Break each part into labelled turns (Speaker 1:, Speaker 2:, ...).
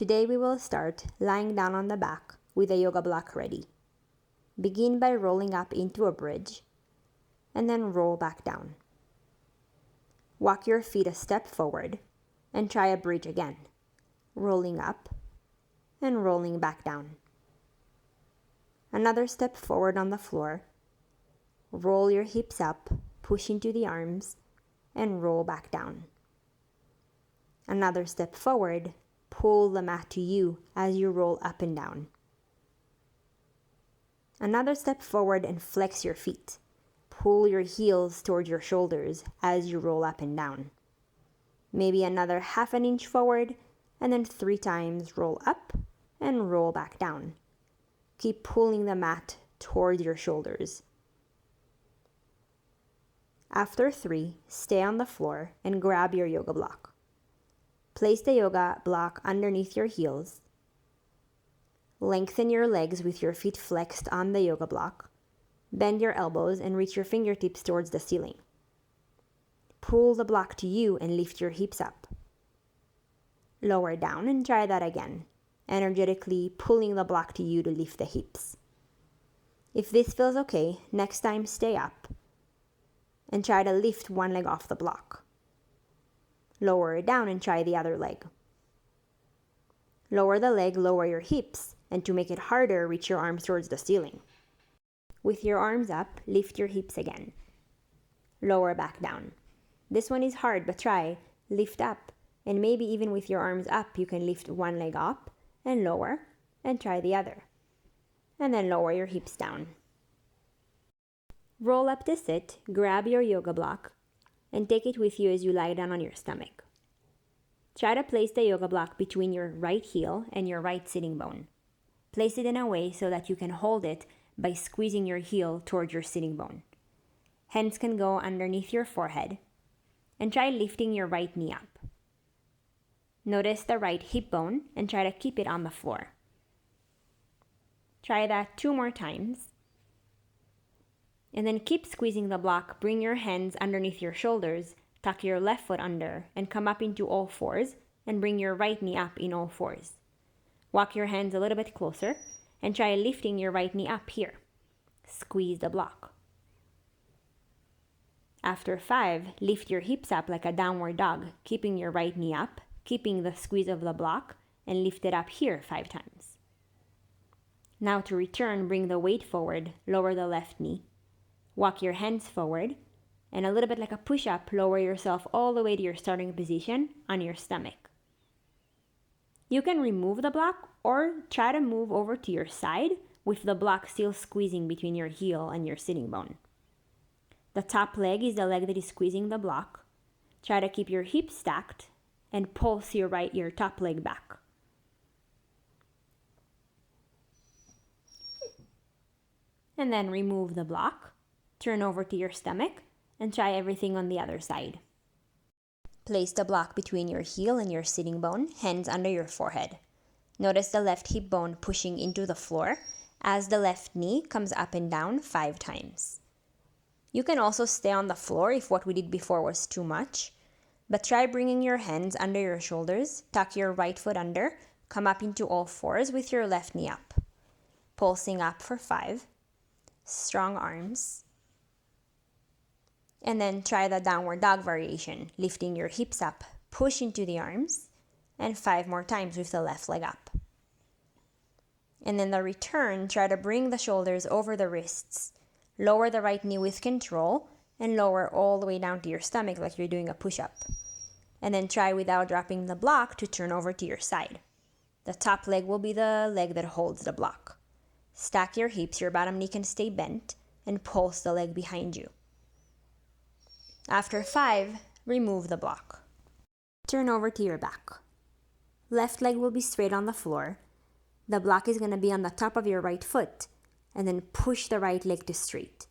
Speaker 1: Today we will start lying down on the back with a yoga block ready. Begin by rolling up into a bridge and then roll back down. Walk your feet a step forward and try a bridge again, rolling up and rolling back down. Another step forward on the floor. Roll your hips up, push into the arms, and roll back down. Another step forward, pull the mat to you as you roll up and down. Another step forward and flex your feet. Pull your heels toward your shoulders as you roll up and down. Maybe another half an inch forward, and then 3 times roll up and roll back down. Keep pulling the mat toward your shoulders. After 3, stay on the floor and grab your yoga block. Place the yoga block underneath your heels. Lengthen your legs with your feet flexed on the yoga block. Bend your elbows and reach your fingertips towards the ceiling. Pull the block to you and lift your hips up. Lower down and try that again, energetically pulling the block to you to lift the hips. If this feels okay, next time stay up and try to lift one leg off the block. Lower it down and try the other leg. Lower the leg, lower your hips, and to make it harder, reach your arms towards the ceiling. With your arms up, lift your hips again. Lower back down. This one is hard, but try. Lift up, and maybe even with your arms up, you can lift one leg up and lower, and try the other. And then lower your hips down. Roll up to sit, grab your yoga block, and take it with you as you lie down on your stomach. Try to place the yoga block between your right heel and your right sitting bone. Place it in a way so that you can hold it by squeezing your heel toward your sitting bone. Hands can go underneath your forehead, and try lifting your right knee up. Notice the right hip bone and try to keep it on the floor. Try that 2 more times. And then keep squeezing the block. Bring your hands underneath your shoulders, tuck your left foot under, and come up into all fours, and bring your right knee up in all fours. Walk your hands a little bit closer, and try lifting your right knee up here. Squeeze the block. After 5, lift your hips up like a downward dog, keeping your right knee up, keeping the squeeze of the block, and lift it up here 5 times. Now to return, bring the weight forward, lower the left knee. Walk your hands forward, and a little bit like a push-up, lower yourself all the way to your starting position on your stomach. You can remove the block or try to move over to your side with the block still squeezing between your heel and your sitting bone. The top leg is the leg that is squeezing the block. Try to keep your hips stacked and pulse your top leg back. And then remove the block. Turn over to your stomach and try everything on the other side. Place the block between your heel and your sitting bone, hands under your forehead. Notice the left hip bone pushing into the floor as the left knee comes up and down 5 times. You can also stay on the floor if what we did before was too much, but try bringing your hands under your shoulders, tuck your right foot under, come up into all fours with your left knee up. Pulsing up for 5. Strong arms. And then try the downward dog variation, lifting your hips up, push into the arms, and 5 more times with the left leg up. And then the return, try to bring the shoulders over the wrists, lower the right knee with control, and lower all the way down to your stomach like you're doing a push-up. And then try without dropping the block to turn over to your side. The top leg will be the leg that holds the block. Stack your hips, your bottom knee can stay bent, and pulse the leg behind you. After 5, remove the block. Turn over to your back. Left leg will be straight on the floor. The block is going to be on the top of your right foot, and then push the right leg to straight.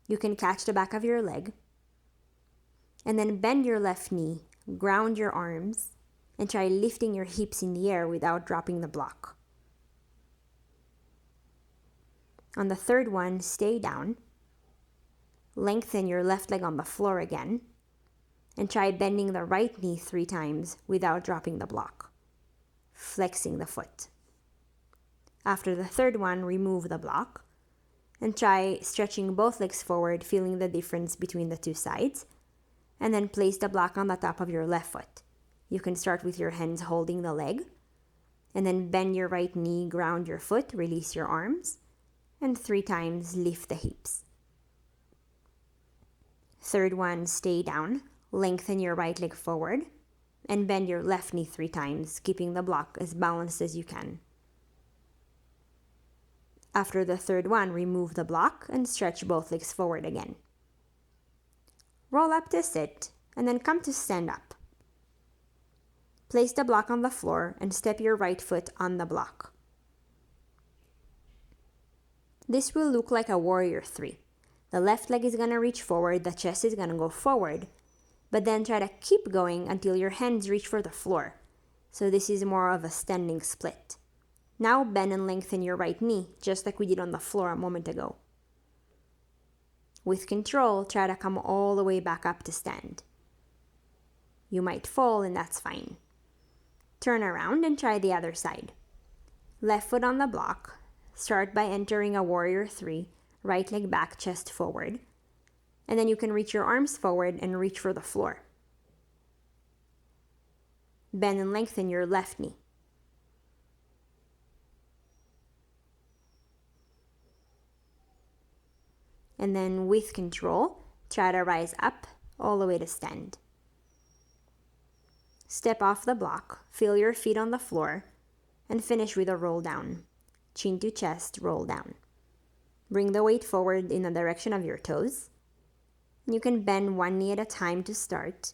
Speaker 1: You can catch the back of your leg, and then bend your left knee, ground your arms, and try lifting your hips in the air without dropping the block. On the third one, stay down. Lengthen your left leg on the floor again, and try bending the right knee 3 times without dropping the block. flexing the foot. After the third one, remove the block and try stretching both legs forward, feeling the difference between the two sides, and then place the block on the top of your left foot. You can start with your hands holding the leg, and then bend your right knee, ground your foot, release your arms, and 3 times lift the hips. Third one, stay down, lengthen your right leg forward, and bend your left knee 3 times, keeping the block as balanced as you can. After the third one, remove the block and stretch both legs forward again. Roll up to sit, and then come to stand up. Place the block on the floor and step your right foot on the block. This will look like a warrior 3. The left leg is going to reach forward, the chest is going to go forward, but then try to keep going until your hands reach for the floor. So this is more of a standing split. Now bend and lengthen your right knee, just like we did on the floor a moment ago. With control, try to come all the way back up to stand. You might fall, and that's fine. Turn around and try the other side. Left foot on the block. Start by entering a warrior 3, right leg back, chest forward. And then you can reach your arms forward and reach for the floor. Bend and lengthen your left knee. And then with control, try to rise up all the way to stand. Step off the block, feel your feet on the floor, and finish with a roll down. Chin to chest, roll down. Bring the weight forward in the direction of your toes. You can bend one knee at a time to start.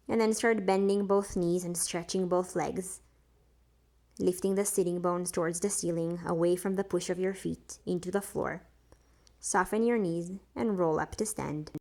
Speaker 1: And then start bending both knees and stretching both legs, lifting the sitting bones towards the ceiling, away from the push of your feet into the floor. Soften your knees and roll up to stand.